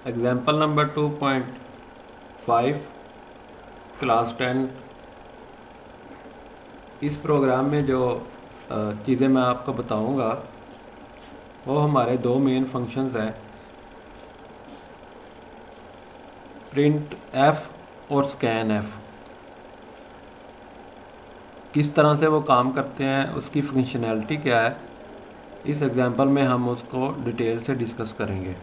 Example number 2.5 class 10। इस programme में जो चीज़ें मैं आपको बताऊंगा वो हमारे दो मेन फंक्शंस हैं, प्रिंट एफ और स्कैन एफ। किस तरह से वो काम करते हैं, उसकी फंक्शनैलिटी क्या है, इस एग्जाम्पल में हम उसको डिटेल से डिस्कस करेंगे।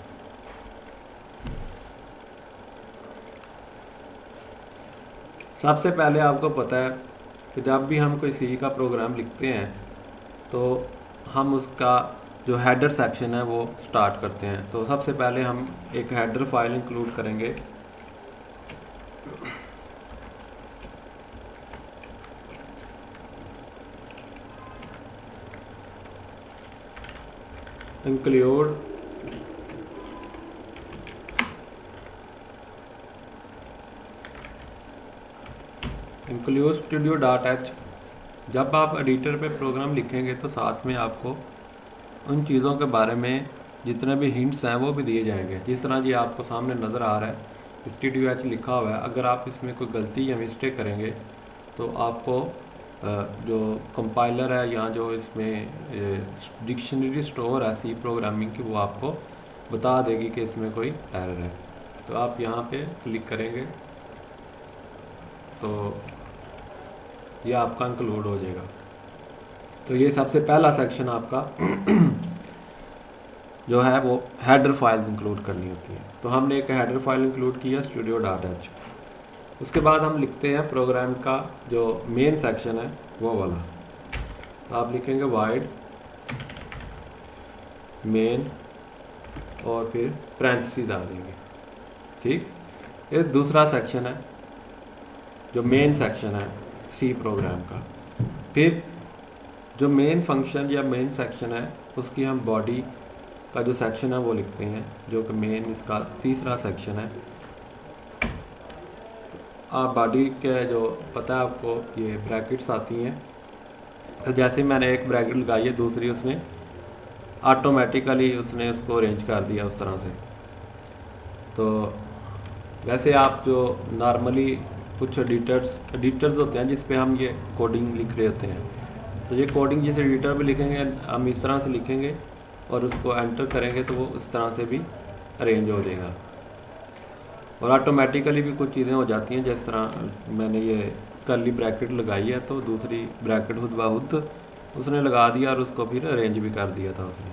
सबसे पहले आपको पता है कि जब भी हम कोई सी का प्रोग्राम लिखते हैं तो हम उसका जो हेडर सेक्शन है वो स्टार्ट करते हैं। तो सबसे पहले हम एक हेडर फाइल इंक्लूड करेंगे। Include studio.h। जब आप एडिटर पे प्रोग्राम लिखेंगे तो साथ में आपको उन चीज़ों के बारे में जितने भी हिंट्स हैं वो भी दिए जाएंगे। जिस तरह जी आपको सामने नज़र आ रहा है studio.h लिखा हुआ है। अगर आप इसमें कोई गलती या मिस्टेक करेंगे तो आपको जो कंपाइलर है या जो इसमें डिक्शनरी स्टोर है सी प्रोग्रामिंग की, वो आपको बता देगी कि इसमें कोई एरर है। तो आप यहाँ पे क्लिक करेंगे तो ये आपका इंक्लूड हो जाएगा। तो ये सबसे पहला सेक्शन आपका जो है वो हेडर फाइल्स इंक्लूड करनी होती है। तो हमने एक हेडर फाइल इंक्लूड किया studio.h। उसके बाद हम लिखते हैं प्रोग्राम का जो मेन सेक्शन है वो वाला। तो आप लिखेंगे वाइड मेन और फिर पैरेंथेसिस आ देंगे। ठीक, ये दूसरा सेक्शन है जो मेन सेक्शन है सी प्रोग्राम का। फिर जो मेन फंक्शन या मेन सेक्शन है उसकी हम बॉडी का जो सेक्शन है वो लिखते हैं, जो कि मेन इसका तीसरा सेक्शन है। आप बॉडी के जो पता है आपको ये ब्रैकेट्स आती हैं, तो जैसे मैंने एक ब्रैकेट लगाई है दूसरी उसने ऑटोमेटिकली उसने उसको अरेंज कर दिया उस तरह से। तो वैसे आप जो नॉर्मली कुछ एडिटर्स होते हैं जिस पे हम ये कोडिंग लिख रहे होते हैं, तो ये कोडिंग जिस एडिटर पे लिखेंगे हम इस तरह से लिखेंगे और उसको एंटर करेंगे तो वो उस तरह से भी अरेंज हो जाएगा। और ऑटोमेटिकली भी कुछ चीज़ें हो जाती हैं, जिस तरह मैंने ये कर्ली ब्रैकेट लगाई है तो दूसरी ब्रैकेट खुद ब खुद उसने लगा दिया और उसको फिर अरेंज भी कर दिया था उसने।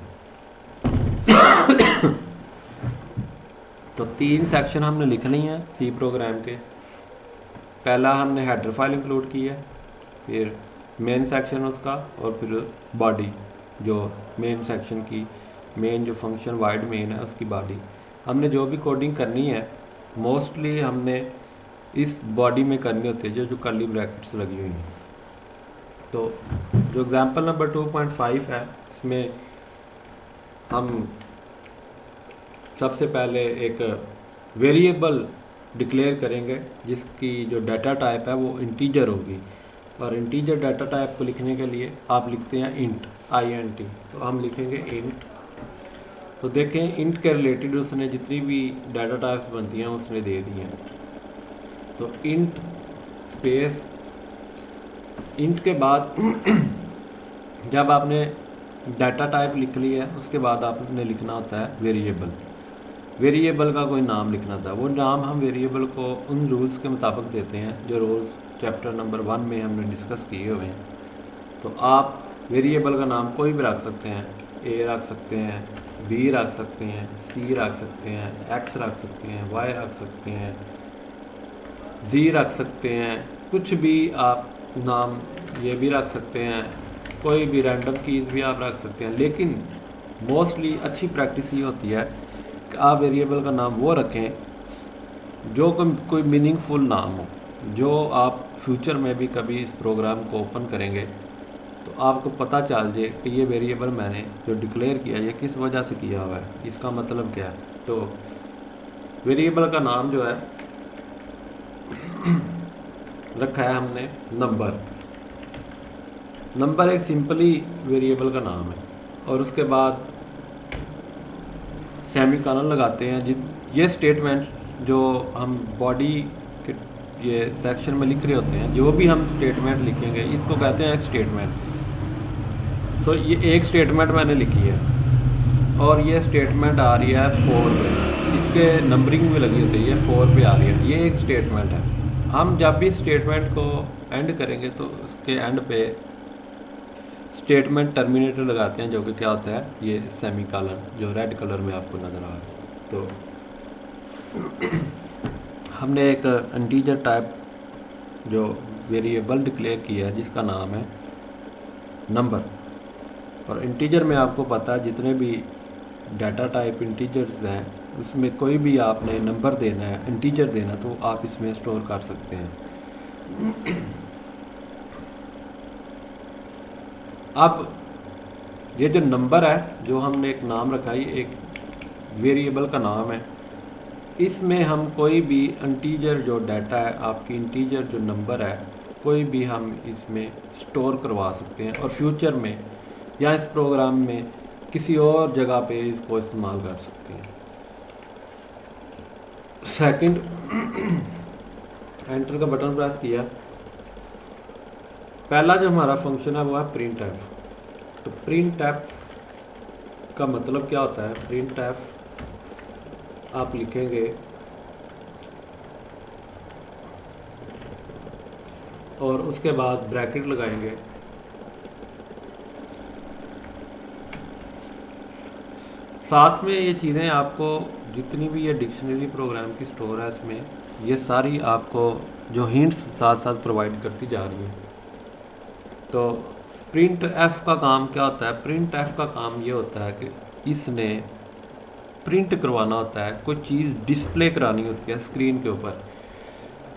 तो तीन सेक्शन हमने लिखनी है सी प्रोग्राम के। पहला हमने हेडर फाइल इंक्लूड की है, फिर मेन सेक्शन उसका, और फिर बॉडी जो मेन सेक्शन की मेन जो फंक्शन वाइड मेन है उसकी बॉडी। हमने जो भी कोडिंग करनी है मोस्टली हमने इस बॉडी में करनी होती है जो कर्ली ब्रैकेट्स लगी हुई हैं। तो जो एग्जांपल नंबर 2.5 है इसमें हम सबसे पहले एक वेरिएबल डिक्लेयर करेंगे जिसकी जो डाटा टाइप है वो इंटीजर होगी। और इंटीजर डाटा टाइप को लिखने के लिए आप लिखते हैं इंट INT। तो हम लिखेंगे इंट। तो देखें इंट के रिलेटेड उसने जितनी भी डाटा टाइप्स बनती हैं उसने दे दी हैं। तो इंट स्पेस इंट के बाद जब आपने डाटा टाइप लिख लिया है उसके बाद आपने लिखना होता है वेरिएबल। वेरिएबल का कोई नाम लिखना था, वो नाम हम वेरिएबल को उन रूल्स के मुताबिक देते हैं जो रूल्स चैप्टर नंबर 1 में हमने डिस्कस किए हुए हैं। तो आप वेरिएबल का नाम कोई भी रख सकते हैं, A रख सकते हैं, B रख सकते हैं, C रख सकते हैं, X रख सकते हैं, Y रख सकते हैं, Z रख सकते हैं, कुछ भी आप नाम ये भी रख सकते हैं, कोई भी रैंडम कीज़ भी आप रख सकते हैं। लेकिन मोस्टली अच्छी प्रैक्टिस ये होती है कि आप वेरिएबल का नाम वो रखें जो कोई मीनिंगफुल नाम हो, जो आप फ्यूचर में भी कभी इस प्रोग्राम को ओपन करेंगे तो आपको पता चल जाए कि ये वेरिएबल मैंने जो डिक्लेयर किया ये किस वजह से किया हुआ है, इसका मतलब क्या है। तो वेरिएबल का नाम जो है रखा है हमने नंबर। नंबर एक सिंपली वेरिएबल का नाम है। और उसके बाद सेमीकोलन लगाते हैं। ये स्टेटमेंट जो हम बॉडी के ये सेक्शन में लिख रहे होते हैं, जो भी हम स्टेटमेंट लिखेंगे इसको कहते हैं स्टेटमेंट। तो ये एक स्टेटमेंट मैंने लिखी है और ये स्टेटमेंट आ रही है 4 पे, इसके नंबरिंग भी लगी होती है, ये 4 पे आ रही है, ये एक स्टेटमेंट है। हम जब भी स्टेटमेंट को एंड करेंगे तो उसके एंड पे स्टेटमेंट टर्मिनेटर लगाते हैं, जो कि क्या होता है, ये सेमीकोलन जो रेड कलर में आपको नज़र आ रहा है। तो हमने एक इंटीजर टाइप जो वेरिएबल डिक्लेयर किया है जिसका नाम है नंबर। और इंटीजर में आपको पता है जितने भी डाटा टाइप इंटीजर्स हैं उसमें कोई भी आपने नंबर देना है, इंटीजर देना, तो आप इसमें स्टोर कर सकते हैं। अब ये जो नंबर है जो हमने एक नाम रखा है, एक वेरिएबल का नाम है, इसमें हम कोई भी इंटीजर जो डाटा है, आपकी इंटीजर जो नंबर है, कोई भी हम इसमें स्टोर करवा सकते हैं और फ्यूचर में या इस प्रोग्राम में किसी और जगह पे इसको इस्तेमाल कर सकते हैं। सेकंड, एंटर का बटन प्रेस किया, पहला जो हमारा फंक्शन है वो है प्रिंट एफ। तो प्रिंट एफ का मतलब क्या होता है? प्रिंट एफ आप लिखेंगे और उसके बाद ब्रैकेट लगाएंगे, साथ में ये चीज़ें आपको जितनी भी ये डिक्शनरी प्रोग्राम की स्टोर है इसमें ये सारी आपको जो हिंट्स साथ साथ प्रोवाइड करती जा रही है। तो प्रिंट एफ का काम क्या होता है? प्रिंट एफ का काम ये होता है कि इसने प्रिंट करवाना होता है, कोई चीज़ डिस्प्ले करानी होती है स्क्रीन के ऊपर।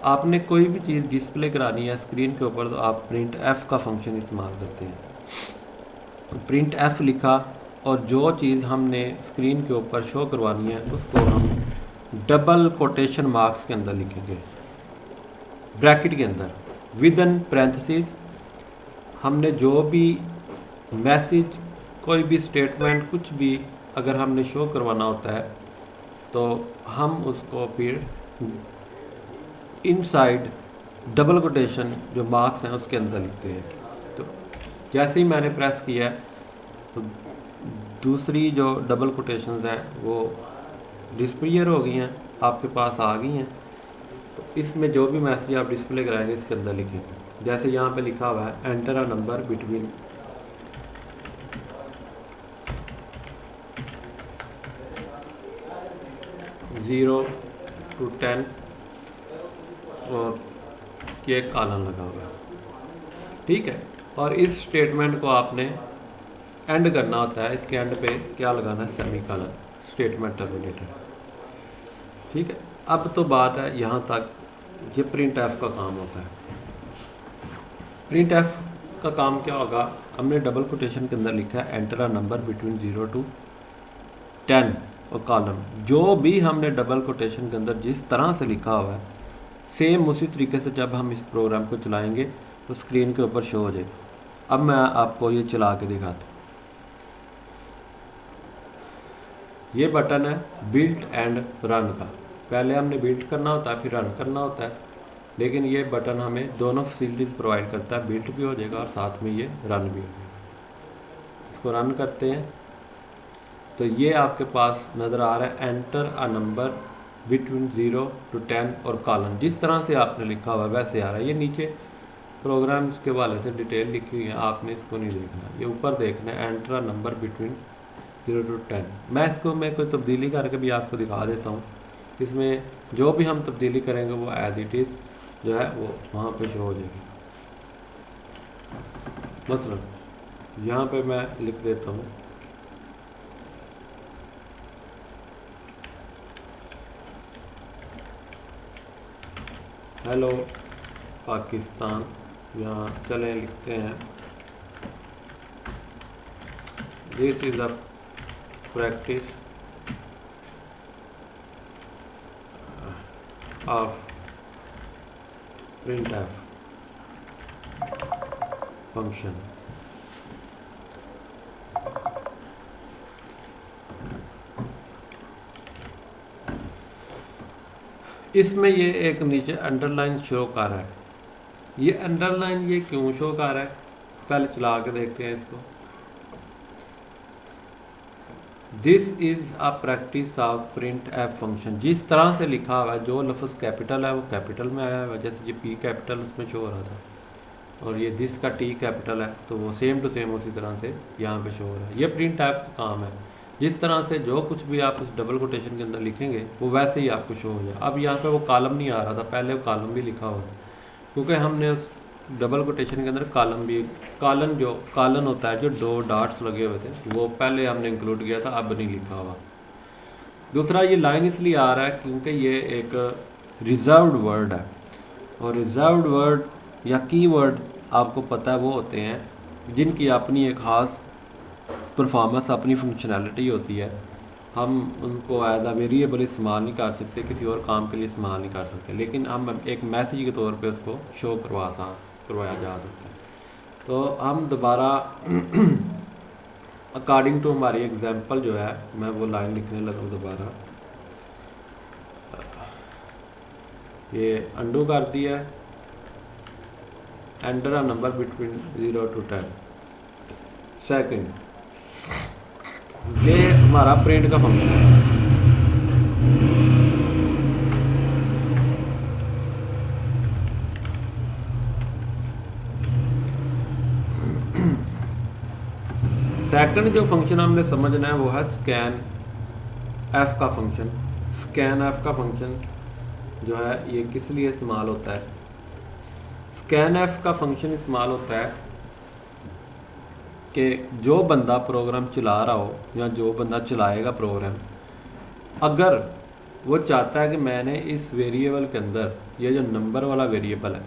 आपने कोई भी चीज़ डिस्प्ले करानी है स्क्रीन के ऊपर तो आप प्रिंट एफ का फंक्शन इस्तेमाल करते हैं। प्रिंट एफ लिखा और जो चीज़ हमने स्क्रीन के ऊपर शो करवानी है उसको हम डबल कोटेशन मार्क्स के अंदर लिखेंगे, ब्रैकेट के अंदर, विद इन पैरेंथेसिस। हमने जो भी मैसेज, कोई भी स्टेटमेंट, कुछ भी अगर हमने शो करवाना होता है तो हम उसको फिर इनसाइड डबल कोटेशन जो मार्क्स हैं उसके अंदर लिखते हैं। तो जैसे ही मैंने प्रेस किया तो दूसरी जो डबल कोटेशंस हैं वो डिस्प्ले हो गई हैं, आपके पास आ गई हैं। तो इसमें जो भी मैसेज आप डिस्प्ले कराएंगे इसके अंदर लिखेंगे। जैसे यहाँ पे लिखा हुआ है enter a number between 0 to 10 और ये कॉलन लगा हुआ है, ठीक है। और इस स्टेटमेंट को आपने एंड करना होता है, इसके एंड पे क्या लगाना है? सेमीकोलन, स्टेटमेंट टर्मिनेटर, ठीक है। अब तो बात है यहाँ तक, ये प्रिंट एफ का काम होता है। प्रिंट एफ का काम क्या होगा? हमने डबल कोटेशन के अंदर लिखा है enter a number between 0 to 10 और कॉलम, जो भी हमने डबल कोटेशन के अंदर जिस तरह से लिखा हुआ है सेम उसी तरीके से जब हम इस प्रोग्राम को चलाएंगे तो स्क्रीन के ऊपर शो हो जाएगा। अब मैं आपको ये चला के दिखाता हूँ। ये बटन है बिल्ड एंड रन का, पहले हमने बिल्ड करना होता है फिर रन करना होता है, लेकिन ये बटन हमें दोनों फैसिलिटीज़ प्रोवाइड करता है, बिल्ड भी हो जाएगा और साथ में ये रन भी हो जाएगा। इसको रन करते हैं तो ये आपके पास नज़र आ रहा है enter a number between 0 to 10 और कॉलन, जिस तरह से आपने लिखा हुआ है वैसे आ रहा है। ये नीचे प्रोग्राम के हवाले से डिटेल लिखी हुई है, आपने इसको नहीं देखना, ये ऊपर देखना है enter a number between 0 to 10। मैं इसको कोई तब्दीली करके भी आपको दिखा देता हूँ। इसमें जो भी हम तब्दीली करेंगे वो एज इट इज़ जो है वो वहाँ पे शो हो जाएगी। मतलब यहाँ पे मैं लिख देता हूँ हेलो पाकिस्तान, यहाँ चलें लिखते हैं this is a practice of print F function. इसमें ये एक नीचे अंडरलाइन शो कर रहा है। ये अंडरलाइन ये क्यों शो कर रहा है, पहले चला के देखते हैं इसको। This is a practice of print F function. जिस तरह से लिखा हुआ है, जो लफ्ज़ कैपिटल है वो कैपिटल में आया हुआ है, जैसे ये पी कैपिटल उसमें शो हो रहा था, और ये दिस का टी कैपिटल है, तो वो सेम टू सेम उसी तरह से यहाँ पे शो हो रहा है। ये प्रिंट एफ का काम है, जिस तरह से जो कुछ भी आप उस डबल कोटेशन के अंदर लिखेंगे वो वैसे ही आपको शो हो जाए। अब यहाँ पे वो कॉलम नहीं आ रहा था, पहले वो कॉलम भी लिखा हुआ था, क्योंकि हमने उस डबल कोटेशन के अंदर कॉलन होता है, जो 2 डॉट्स लगे हुए थे, वो पहले हमने इंक्लूड किया था, अब नहीं लिखा हुआ। दूसरा, ये लाइन इसलिए आ रहा है क्योंकि ये एक रिजर्व्ड वर्ड है, और रिजर्व्ड वर्ड या कीवर्ड आपको पता है वो होते हैं जिनकी अपनी एक ख़ास परफॉर्मेंस, अपनी फंक्शनैलिटी होती है। हम उनको एज अ वेरिएबल इस्तेमाल नहीं कर सकते, किसी और काम के लिए इस्तेमाल नहीं कर सकते, लेकिन हम एक मैसेज के तौर पे उसको शो करवाया जा सकता है। तो हम दोबारा अकॉर्डिंग टू हमारी एग्जांपल जो है, मैं वो लाइन लिखने लगा दोबारा। ये अंडू कर दिया, enter a number between 0 to 10। Second, ये हमारा प्रिंट का फंक्शन है। सेकंड जो फंक्शन हमने समझना है वो है स्कैन एफ का फंक्शन। स्कैन एफ का फंक्शन जो है ये किस लिए इस्तेमाल होता है? स्कैन एफ का फंक्शन इस्तेमाल होता है कि जो बंदा प्रोग्राम चला रहा हो या जो बंदा चलाएगा प्रोग्राम, अगर वो चाहता है कि मैंने इस वेरिएबल के अंदर, ये जो नंबर वाला वेरिएबल है,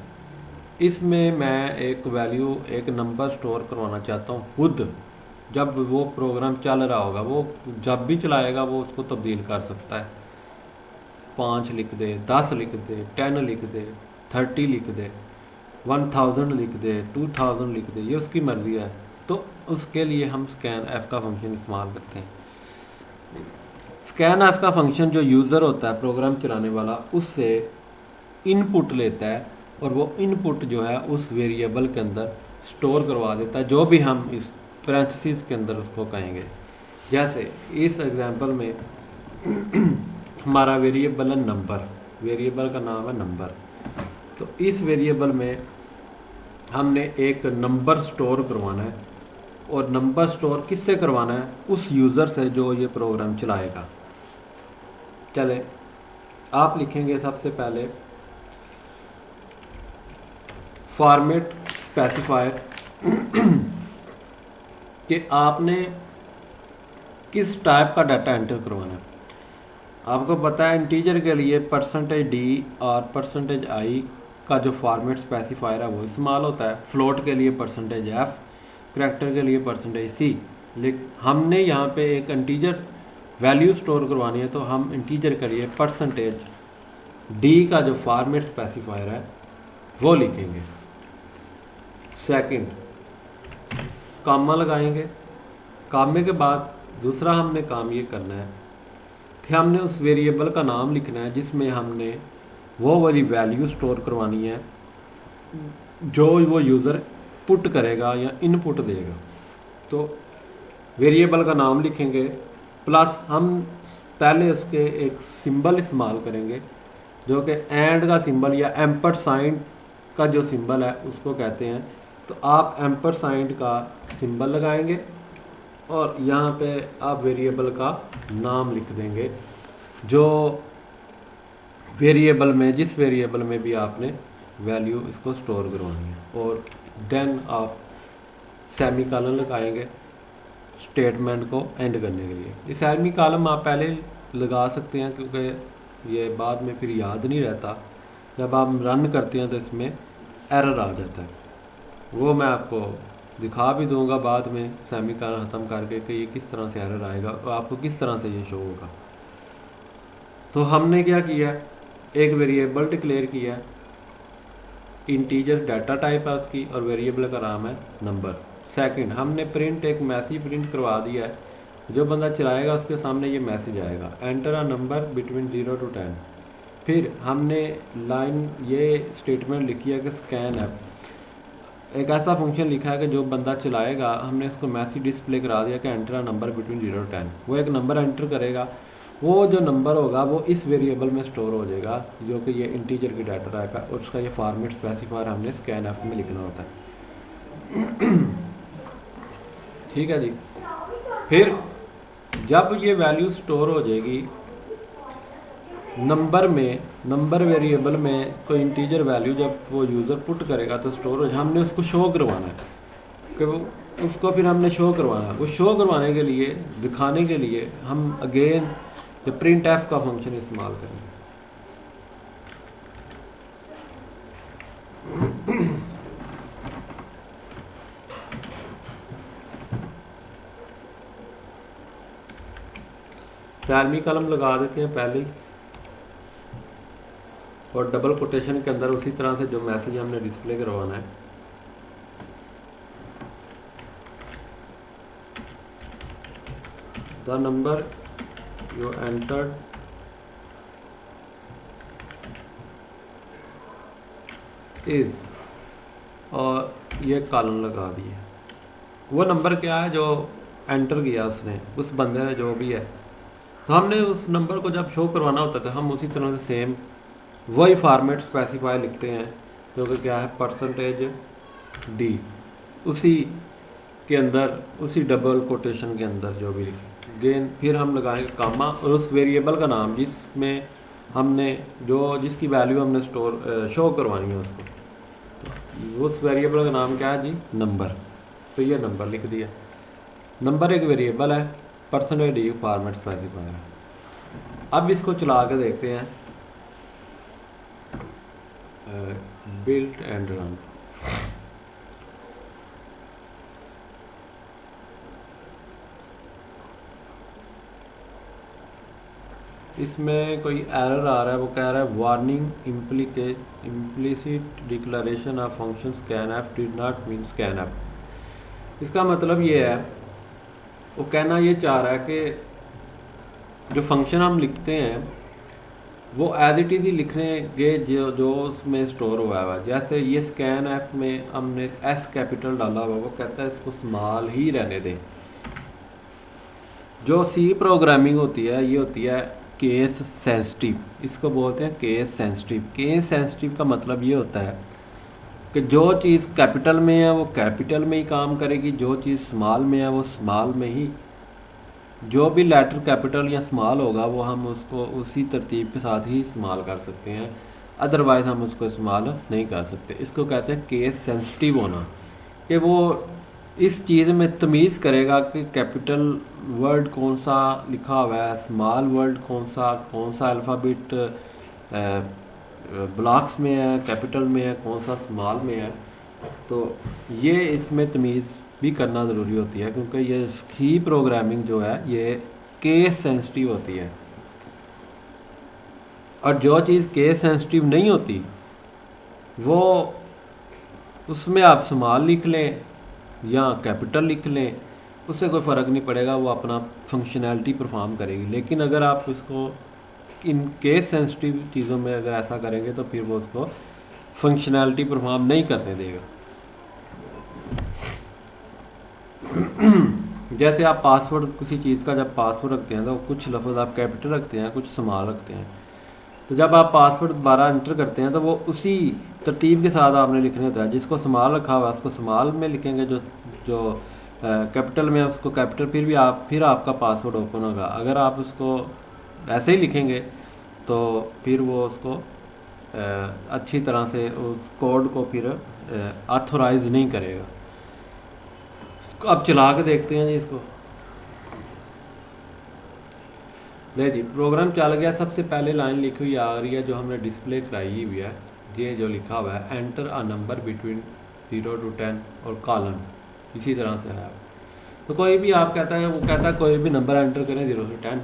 इसमें मैं एक वैल्यू, एक नंबर स्टोर करवाना चाहता हूँ खुद, जब वो प्रोग्राम चल रहा होगा, वो जब भी चलाएगा वो उसको तब्दील कर सकता है। 5 लिख दे, 10 लिख दे, 10 लिख दे, 30 लिख दे, 1000 लिख दे, 2000 लिख दे, ये उसकी मर्जी है। तो उसके लिए हम स्कैन एफ का फंक्शन इस्तेमाल करते हैं। स्कैन एफ का फंक्शन जो यूज़र होता है प्रोग्राम चलाने वाला, उससे इनपुट लेता है, और वो इनपुट जो है उस वेरिएबल के अंदर स्टोर करवा देता है, जो भी हम इस पैरेंथेसिस के अंदर उसको कहेंगे। जैसे इस एग्जांपल में हमारा वेरिएबल है नंबर, वेरिएबल का नाम है नंबर। तो इस वेरिएबल में हमने एक नंबर स्टोर करवाना है, और नंबर स्टोर किससे करवाना है? उस यूज़र से जो ये प्रोग्राम चलाएगा। चले, आप लिखेंगे सबसे पहले फॉर्मेट स्पेसिफायर कि आपने किस टाइप का डाटा एंटर करवाना है। आपको पता है इंटीजर के लिए %d और %i का जो फॉर्मेट स्पेसिफायर है वो इस्तेमाल होता है। फ्लोट के लिए %f, करैक्टर के लिए %c। लेकिन हमने यहाँ पे एक इंटीजर वैल्यू स्टोर करवानी है, तो हम इंटीजर के लिए %d का जो फॉर्मेट स्पेसिफायर है वो लिखेंगे। सेकंड, कामा लगाएंगे। कामे के बाद दूसरा हमने काम ये करना है कि हमने उस वेरिएबल का नाम लिखना है जिसमें हमने वो वाली वैल्यू स्टोर करवानी है जो वो यूज़र पुट करेगा या इनपुट देगा। तो वेरिएबल का नाम लिखेंगे, प्लस हम पहले उसके एक सिंबल इस्तेमाल करेंगे जो कि एंड का सिंबल या एम्पर साइन का जो सिंबल है उसको कहते हैं। तो आप एम्पर साइन का सिंबल लगाएंगे और यहाँ पे आप वेरिएबल का नाम लिख देंगे, जो वेरिएबल में, जिस वेरिएबल में भी आपने वैल्यू इसको स्टोर करवानी है, और देन आप सेमीकोलन लगाएंगे स्टेटमेंट को एंड करने के लिए। ये सेमीकोलन आप पहले लगा सकते हैं क्योंकि ये बाद में फिर याद नहीं रहता, जब आप रन करते हैं तो इसमें एरर आ जाता है। वो मैं आपको दिखा भी दूंगा बाद में सेमीकोलन ख़त्म करके कि ये किस तरह से एरर आएगा और आपको किस तरह से ये शो होगा। तो हमने क्या किया, एक वेरिएबल डिक्लेयर किया, इंटीजर डाटा टाइप है उसकी, और वेरिएबल का नाम है नंबर। सेकंड, हमने प्रिंट, एक मैसेज प्रिंट करवा दिया है, जो बंदा चलाएगा उसके सामने ये मैसेज आएगा, enter a number between 0 to 10। फिर हमने लाइन ये स्टेटमेंट लिखी है कि स्कैन ऐप, एक ऐसा फंक्शन लिखा है कि जो बंदा चलाएगा हमने इसको मैसेज डिस्प्ले करा दिया कि एंटर अ नंबर बिटवीन 0 और 10। वो एक नंबर एंटर करेगा, वो जो नंबर होगा वो इस वेरिएबल में स्टोर हो जाएगा जो कि ये इंटीजर की डाटा टाइप है, और उसका ये फॉर्मेट स्पेसिफायर हमने स्कैन एफ में लिखना होता है। ठीक है जी। फिर जब ये वैल्यू स्टोर हो जाएगी नंबर में, नंबर वेरिएबल में कोई इंटीजर वैल्यू जब वो यूज़र पुट करेगा तो स्टोर हो जाए, हमने उसको शो करवाना है कि वो उसको फिर हमने शो करवाना है। वो शो करवाने के लिए, दिखाने के लिए हम अगेन ये प्रिंट एफ का फंक्शन इस्तेमाल करेंगे। सैलमी कलम लगा देते हैं पहले ही, और डबल कोटेशन के अंदर उसी तरह से जो मैसेज हमने डिस्प्ले करवाना है, the number you entered is, और ये कॉलम लगा दिए। वो नंबर क्या है जो एंटर किया उसने, उस बंदे ने जो भी है, तो हमने उस नंबर को जब शो करवाना होता है तो हम उसी तरह से सेम वही फॉर्मेट स्पेसिफाई लिखते हैं जो कि क्या है %d, उसी के अंदर, उसी डबल कोटेशन के अंदर जो भी लिखे गेन, फिर हम लगाएंगे कामा और उस वेरिएबल का नाम जिसमें हमने जिसकी वैल्यू हमने शो करवानी है उसको, तो उस वेरिएबल का नाम क्या है जी, नंबर। तो ये नंबर लिख दिया। नंबर एक वेरिएबल है, %d फॉर्मेट स्पेसिफायर है। अब इसको चला के देखते हैं, बिल्ट एंड रन। इसमें कोई एरर आ रहा है, वो कह रहा है warning implicit declaration of function scan F did not mean scan F. इसका मतलब ये है, वो कहना ये चाह रहा है कि जो फंक्शन हम लिखते हैं वो एज इट इज ही लिखेंगे जो उसमें स्टोर हुआ है। जैसे ये स्कैन ऐप में हमने एस कैपिटल डाला हुआ, वो कहता है इसको स्मॉल ही रहने दें। जो सी प्रोग्रामिंग होती है ये होती है केस सेंसिटिव, इसको बोलते हैं केस सेंसिटिव। केस सेंसिटिव का मतलब ये होता है कि जो चीज़ कैपिटल में है वो कैपिटल में ही काम करेगी, जो चीज़ स्मॉल में है वो स्मॉल में ही, जो भी लेटर कैपिटल या स्मॉल होगा वो हम उसको उसी तरतीब के साथ ही इस्तेमाल कर सकते हैं, अदरवाइज हम उसको इस्तेमाल नहीं कर सकते। इसको कहते हैं केस सेंसिटिव होना, कि वो इस चीज़ में तमीज़ करेगा कि कैपिटल वर्ड कौन सा लिखा हुआ है, स्मॉल वर्ड कौन सा अल्फ़ाबेट ब्लॉक्स में है, कैपिटल में है, कौन सा स्मॉल में है। तो ये इसमें तमीज़ भी करना ज़रूरी होती है, क्योंकि ये सी प्रोग्रामिंग जो है ये केस सेंसिटिव होती है, और जो चीज़ केस सेंसिटिव नहीं होती वो उसमें आप स्मॉल लिख लें या कैपिटल लिख लें, उससे कोई फ़र्क नहीं पड़ेगा, वो अपना फंक्शनैलिटी परफॉर्म करेगी। लेकिन अगर आप उसको इन केस सेंसिटिव चीज़ों में अगर ऐसा करेंगे तो फिर वो उसको फंक्शनैलिटी परफॉर्म नहीं करने देगा। जैसे आप पासवर्ड, किसी चीज़ का जब पासवर्ड रखते हैं तो कुछ लफ्ज़ आप कैपिटल रखते हैं, कुछ स्मॉल रखते हैं, तो जब आप पासवर्ड दोबारा एंटर करते हैं तो वो उसी तरतीब के साथ आपने लिखने होता है। जिसको स्मॉल रखा हुआ है उसको स्मॉल में लिखेंगे, जो कैपिटल में उसको कैपिटल, फिर आपका पासवर्ड ओपन होगा। अगर आप उसको ऐसे ही लिखेंगे तो फिर वो उसको अच्छी तरह से उस कोड को फिर ऑथोराइज नहीं करेगा। अब चला के देखते हैं जी इसको। ले जी, प्रोग्राम चल गया। सबसे पहले लाइन लिखी हुई आ रही है जो हमने डिस्प्ले कराई हुई है, ये जो लिखा हुआ है enter a number between 0 to 10 और कॉलन, इसी तरह से है। तो कोई भी आप कहता है, वो कहता है कोई भी नंबर एंटर करें 0 से 10।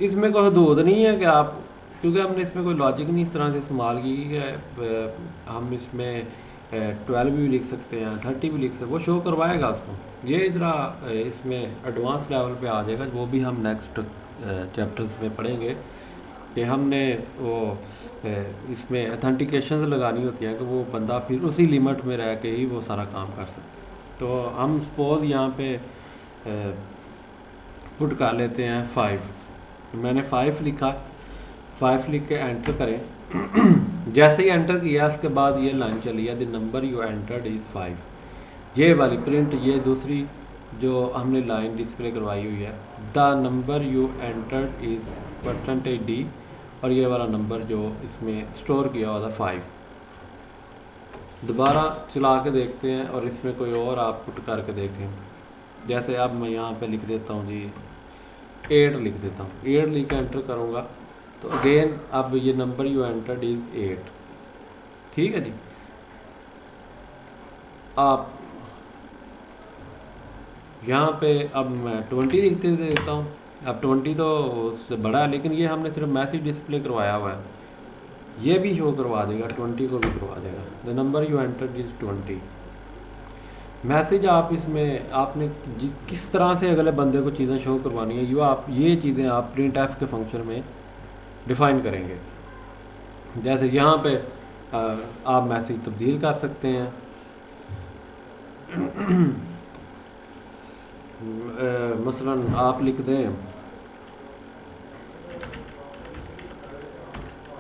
इसमें कोई हदूद नहीं है कि आप, क्योंकि हमने इसमें कोई लॉजिक नहीं इस तरह से इस्तेमाल की है। हम इसमें 12 भी लिख सकते हैं, 30 भी लिख सकते हैं, वो शो करवाएगा उसको। ये इधर इसमें एडवांस लेवल पे आ जाएगा, वो भी हम नेक्स्ट चैप्टर्स में पढ़ेंगे। कि हमने वो इसमें अथेंटिकेशन लगानी होती है कि वो बंदा फिर उसी लिमिट में रह के ही वो सारा काम कर सकता। तो हम सपोज यहाँ पे पुट कर लेते हैं 5। मैंने 5 लिखा, 5 लिख के एंटर करें। जैसे ही एंटर किया उसके बाद ये लाइन चली है, the number you entered is 5। ये वाली प्रिंट, ये दूसरी जो हमने लाइन डिस्प्ले करवाई हुई है, the number you entered is %d, और ये वाला नंबर जो इसमें स्टोर किया हुआ था 5। दोबारा चला के देखते हैं और इसमें कोई और आप पुट करके देखें। जैसे अब मैं यहाँ पे लिख देता हूँ जी 8 लिख देता हूँ, 8 लिख के एंटर करूँगा तो अगेन अब ये नंबर यू एंटर्ड इज़ 8। ठीक है जी। आप यहाँ पे अब मैं 20 लिख देता हूँ। अब 20 तो उससे बड़ा है, लेकिन ये हमने सिर्फ मैसेज डिस्प्ले करवाया हुआ है, ये भी शो करवा देगा, 20 को भी करवा देगा। The number you entered is 20। Message आप इसमें आपने किस तरह से अगले बंदे को चीज़ें शो करवानी है, ये चीज़ें आप प्रिंट एफ के फंक्शन में डिफाइन करेंगे। जैसे यहाँ पे आप मैसेज तब्दील कर सकते हैं। मसलन आप लिख दें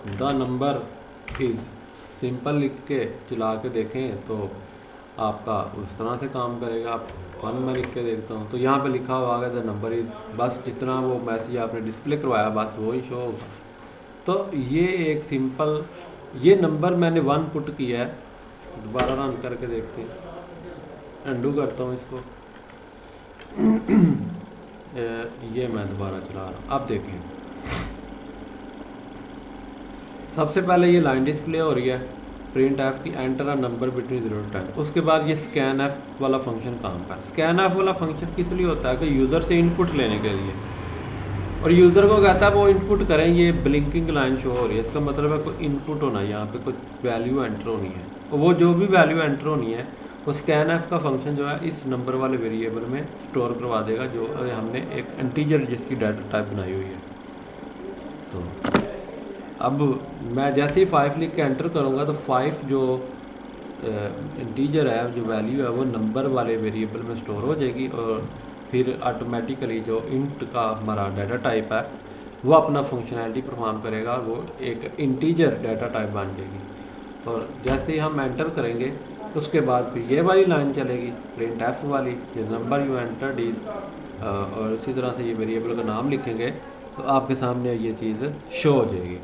द नंबर इज़, सिंपल लिख के चला के देखें तो आपका उस तरह से काम करेगा। आप 1 में लिख के देखता हूँ तो यहाँ पे लिखा हुआ है द नंबर इज़, बस जितना वो मैसेज आपने डिस्प्ले करवाया बस वो ही शो होगा। तो ये एक सिंपल, ये नंबर मैंने 1 पुट किया है। दोबारा रन करके देखते हैं, अंडू करता हूँ इसको। ये मैं दोबारा चला रहा हूँ। अब देखें, सबसे पहले ये लाइन डिस्प्ले हो रही है प्रिंट एफ की, enter a number between 0 to 10। उसके बाद ये स्कैन एफ वाला फंक्शन काम कर। स्कैन एफ वाला फंक्शन किस लिए होता है कि यूज़र से इनपुट लेने के लिए, और यूज़र को कहता है वो इनपुट करें। ये ब्लिंकिंग लाइन शो हो रही है, इसका मतलब है कोई इनपुट होना है, यहाँ पे कुछ वैल्यू एंटर होनी है। और वो जो भी वैल्यू एंटर होनी है वो स्कैन एफ का फंक्शन जो है इस नंबर वाले वेरिएबल में स्टोर करवा देगा, जो हमने एक इंटीजर जिसकी डाटा टाइप बनाई हुई है। तो अब मैं जैसे ही 5 लिख के एंटर करूँगा तो 5 जो इंटीजर है, जो वैल्यू है, वो नंबर वाले वेरिएबल में स्टोर हो जाएगी, और फिर ऑटोमेटिकली जो इंट का हमारा डाटा टाइप है वो अपना फंक्शनैलिटी परफॉर्म करेगा, और वो एक इंटीजर डाटा टाइप बन जाएगी। और जैसे ही हम एंटर करेंगे उसके बाद फिर ये वाली लाइन चलेगी प्रिंट एफ वाली, ये नंबर यू एंटर्ड इज, और इसी तरह से ये वेरिएबल का नाम लिखेंगे तो आपके सामने ये चीज़ शो हो जाएगी।